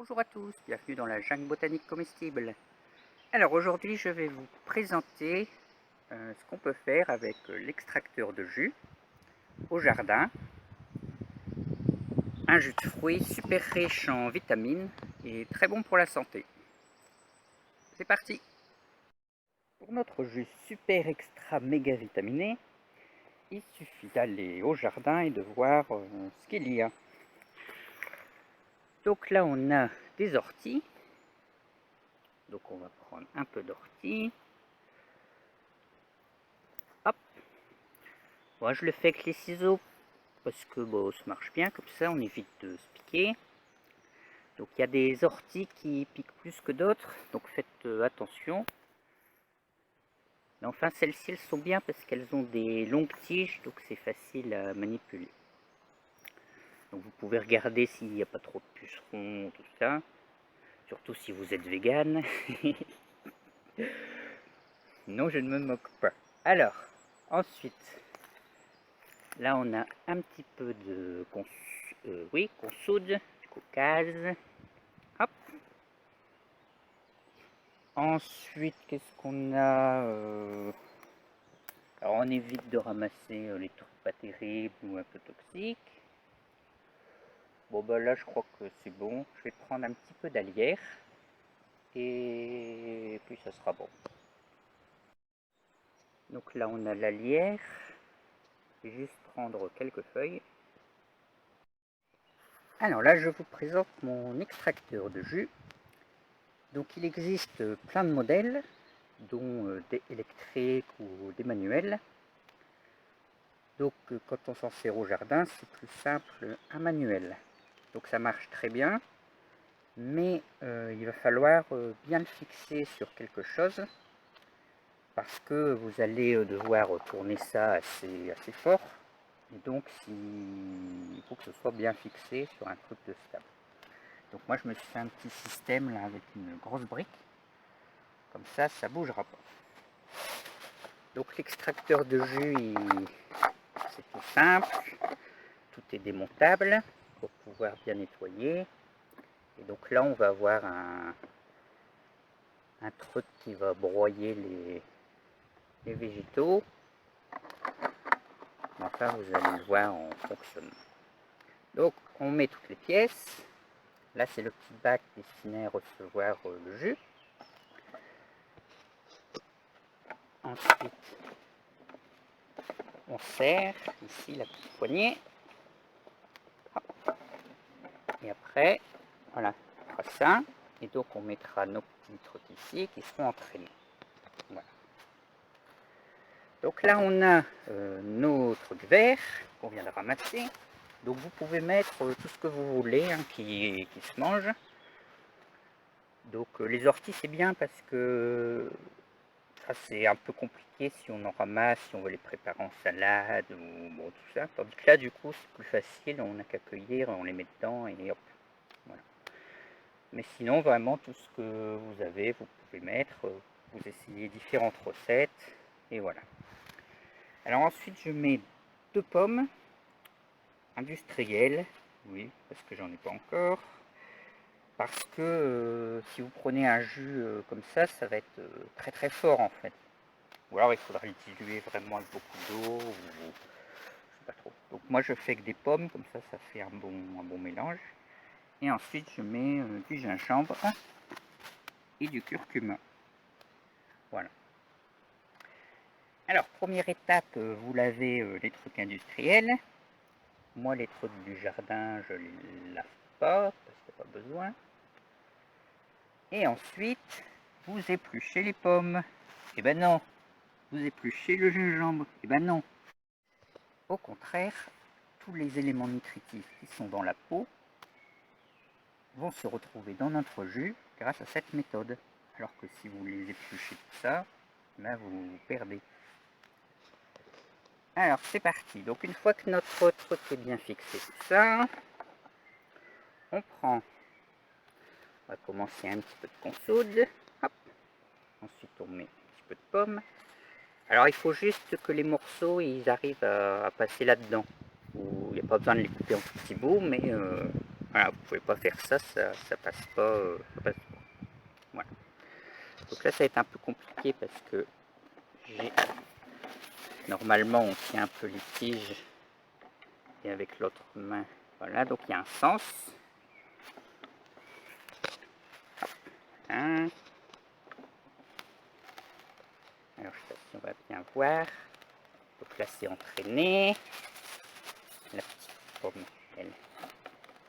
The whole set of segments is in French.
Bonjour à tous, bienvenue dans la jungle botanique comestible. Alors aujourd'hui je vais vous présenter ce qu'on peut faire avec l'extracteur de jus au jardin. Un jus de fruits super riche en vitamines et très bon pour la santé. C'est parti! Pour notre jus super extra méga vitaminé, il suffit d'aller au jardin et de voir ce qu'il y a. Donc là on a des orties. Donc on va prendre un peu d'ortie. Hop. Moi je le fais avec les ciseaux parce que bon, ça marche bien comme ça, on évite de se piquer. Donc il y a des orties qui piquent plus que d'autres, donc faites attention. Mais enfin celles-ci elles sont bien parce qu'elles ont des longues tiges, donc c'est facile à manipuler. Donc vous pouvez regarder s'il n'y a pas trop de pucerons, tout ça. Surtout si vous êtes vegan. Non, je ne me moque pas. Alors, ensuite, là on a un petit peu de consoude, caucase. Hop. Ensuite, qu'est-ce qu'on a Alors on évite de ramasser les trucs pas terribles ou un peu toxiques. Bon bah là je crois que c'est bon. Je vais prendre un petit peu d'alière. Et puis ça sera bon. Donc là on a l'alière. Je vais juste prendre quelques feuilles. Alors là je vous présente mon extracteur de jus. Donc il existe plein de modèles, dont des électriques ou des manuels. Donc quand on s'en sert au jardin, c'est plus simple un manuel. Donc ça marche très bien, mais il va falloir bien le fixer sur quelque chose, parce que vous allez devoir tourner ça assez fort. Et donc il faut que ce soit bien fixé sur un truc de stable. Donc moi je me suis fait un petit système là avec une grosse brique. Comme ça ne bougera pas. Donc l'extracteur de jus, c'est tout simple. Tout est démontable pour pouvoir bien nettoyer. Et donc là, on va avoir un truc qui va broyer les végétaux. Enfin, vous allez le voir en fonctionnement. Donc, on met toutes les pièces. Là, c'est le petit bac destiné à recevoir le jus. Ensuite, on serre ici la petite poignée. Et après, voilà, on fera ça. Et donc, on mettra nos petits trucs ici qui seront entraînés. Voilà. Donc là, on a nos trucs verts qu'on vient de ramasser. Donc vous pouvez mettre tout ce que vous voulez hein, qui se mange. Donc les orties, c'est bien parce que ça, c'est un peu compliqué si on en ramasse, si on veut les préparer en salade ou bon, tout ça. Tandis que là, du coup, c'est plus facile. On n'a qu'à cueillir, on les met dedans et hop. Voilà. Mais sinon, vraiment, tout ce que vous avez, vous pouvez mettre. Vous essayez différentes recettes et voilà. Alors ensuite, je mets 2 pommes industrielles, oui, parce que j'en ai pas encore. Parce que si vous prenez un jus comme ça va être très très fort en fait. Ou alors il faudra le diluer vraiment avec beaucoup d'eau, ou je sais pas trop. Donc moi je fais que des pommes, comme ça fait un bon mélange. Et ensuite je mets du gingembre et du curcuma. Voilà. Alors première étape, vous lavez les trucs industriels. Moi les trucs du jardin je les lave pas, parce qu'il n'y a pas besoin. Et ensuite, vous épluchez les pommes. Eh ben non. Vous épluchez le gingembre. Eh ben non. Au contraire, tous les éléments nutritifs qui sont dans la peau vont se retrouver dans notre jus grâce à cette méthode. Alors que si vous les épluchez tout ça, ben vous perdez. Alors c'est parti. Donc une fois que notre truc est bien fixé tout ça, on prend, on va commencer un petit peu de consoude. Hop. Ensuite on met un petit peu de pomme. Alors il faut juste que les morceaux ils arrivent à passer là-dedans. Il n'y a pas besoin de les couper en petits bouts, mais Voilà, vous pouvez pas faire ça, ça passe pas. Ça passe pas. Voilà. Donc là, ça va être un peu compliqué parce que j'ai... Normalement, on tient un peu les tiges et avec l'autre main. Voilà, donc il y a un sens. Hein. Alors, je sais pas si on va bien voir. Donc là, c'est entraîné. La petite pomme, elle,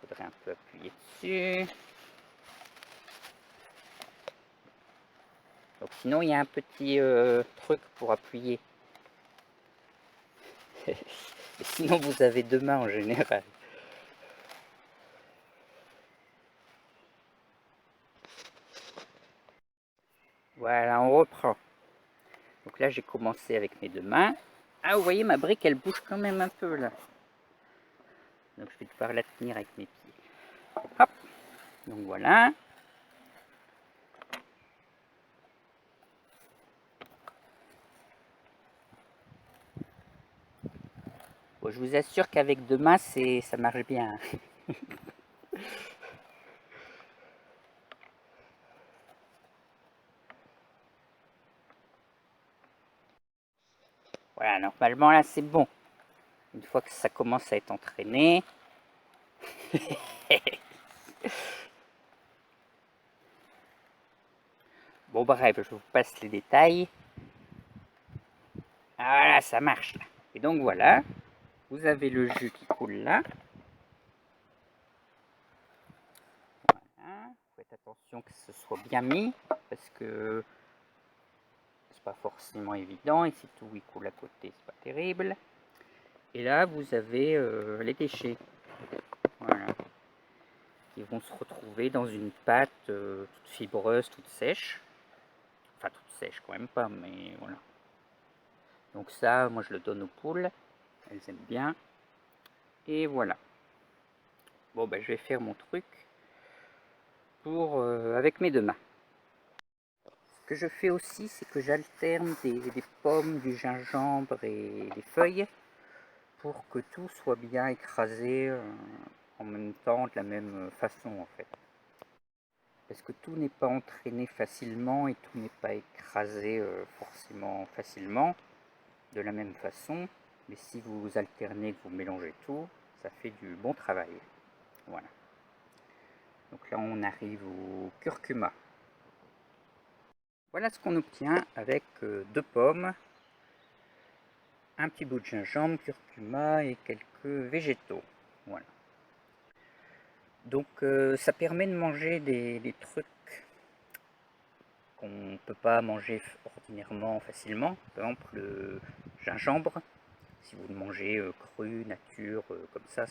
faudrait un peu appuyer dessus. Donc sinon, il y a un petit truc pour appuyer. Et sinon, vous avez deux mains en général. Voilà, on reprend. Donc là, j'ai commencé avec mes deux mains. Ah, vous voyez, ma brique, elle bouge quand même un peu, là. Donc, je vais devoir la tenir avec mes pieds. Hop. Donc, voilà. Bon, je vous assure qu'avec deux mains, ça marche bien. Voilà, normalement, là, c'est bon. Une fois que ça commence à être entraîné. Bon, bref, je vous passe les détails. Ah, voilà, ça marche, là. Et donc, voilà. Vous avez le jus qui coule là. Voilà. Faites attention que ce soit bien mis. Parce que c'est pas forcément évident. Et si tout il coule à côté, c'est pas terrible. Et là, vous avez les déchets. Voilà. Ils vont se retrouver dans une pâte toute fibreuse, toute sèche. Enfin, toute sèche quand même pas, mais voilà. Donc ça, moi je le donne aux poules. Elles aiment bien. Et voilà. Bon, ben je vais faire mon truc pour avec mes deux mains. Ce que je fais aussi, c'est que j'alterne des pommes, du gingembre et des feuilles pour que tout soit bien écrasé en même temps, de la même façon en fait. Parce que tout n'est pas entraîné facilement et tout n'est pas écrasé forcément facilement de la même façon. Mais si vous alternez, que vous mélangez tout, ça fait du bon travail. Voilà. Donc là, on arrive au curcuma. Voilà ce qu'on obtient avec deux pommes, un petit bout de gingembre, curcuma et quelques végétaux. Voilà. Donc ça permet de manger des trucs qu'on ne peut pas manger ordinairement facilement. Par exemple le gingembre, si vous le mangez cru, nature, comme ça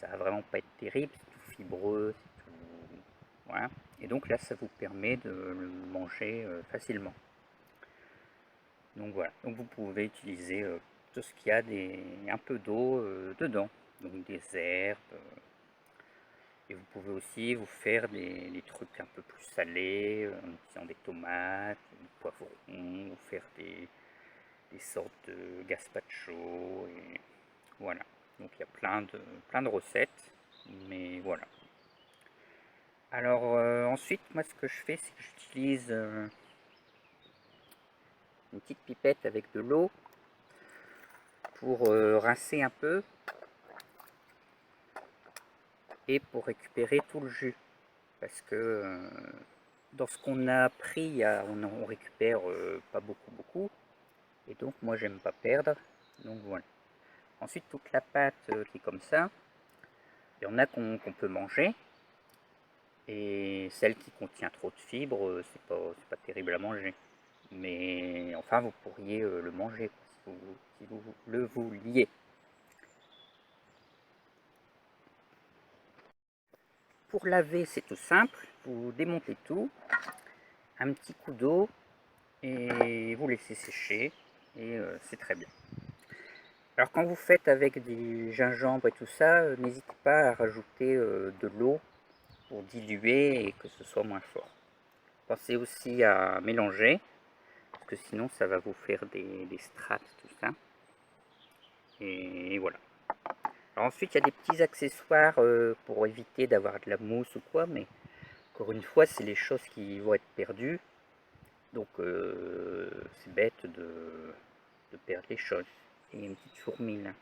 va vraiment pas être terrible, c'est tout fibreux, c'est tout... Voilà. Et donc là ça vous permet de le manger facilement. Donc voilà, donc vous pouvez utiliser tout ce qu'il y a un peu d'eau dedans, donc des herbes, et vous pouvez aussi vous faire des trucs un peu plus salés, en utilisant des tomates, des poivrons, ou faire des sortes de gazpacho, et voilà. Donc il y a plein de recettes, mais voilà. Alors ensuite, moi ce que je fais, c'est que j'utilise une petite pipette avec de l'eau pour rincer un peu et pour récupérer tout le jus. Parce que dans ce qu'on a pris, on récupère pas beaucoup. Et donc moi j'aime pas perdre. Donc voilà. Ensuite toute la pâte qui est comme ça, il y en a qu'on peut manger. Et celle qui contient trop de fibres, c'est pas terrible à manger. Mais enfin vous pourriez le manger si vous le vouliez. Pour laver, c'est tout simple. Vous démontez tout, un petit coup d'eau et vous laissez sécher et c'est très bien. Alors quand vous faites avec du gingembre et tout ça, n'hésitez pas à rajouter de l'eau pour diluer et que ce soit moins fort. Pensez aussi à mélanger, parce que sinon ça va vous faire des strates, tout ça. Et voilà. Alors ensuite, il y a des petits accessoires pour éviter d'avoir de la mousse ou quoi, mais encore une fois, c'est les choses qui vont être perdues. Donc c'est bête de perdre les choses. Et il y a une petite fourmi là.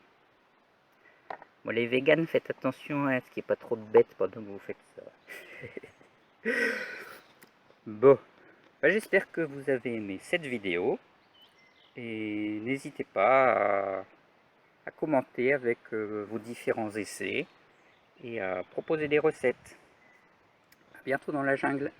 Bon, les véganes, faites attention à ce qu'il n'y ait pas trop de bêtes pendant que vous faites ça. Bon, bah, j'espère que vous avez aimé cette vidéo. Et n'hésitez pas à commenter avec vos différents essais et à proposer des recettes. À bientôt dans la jungle.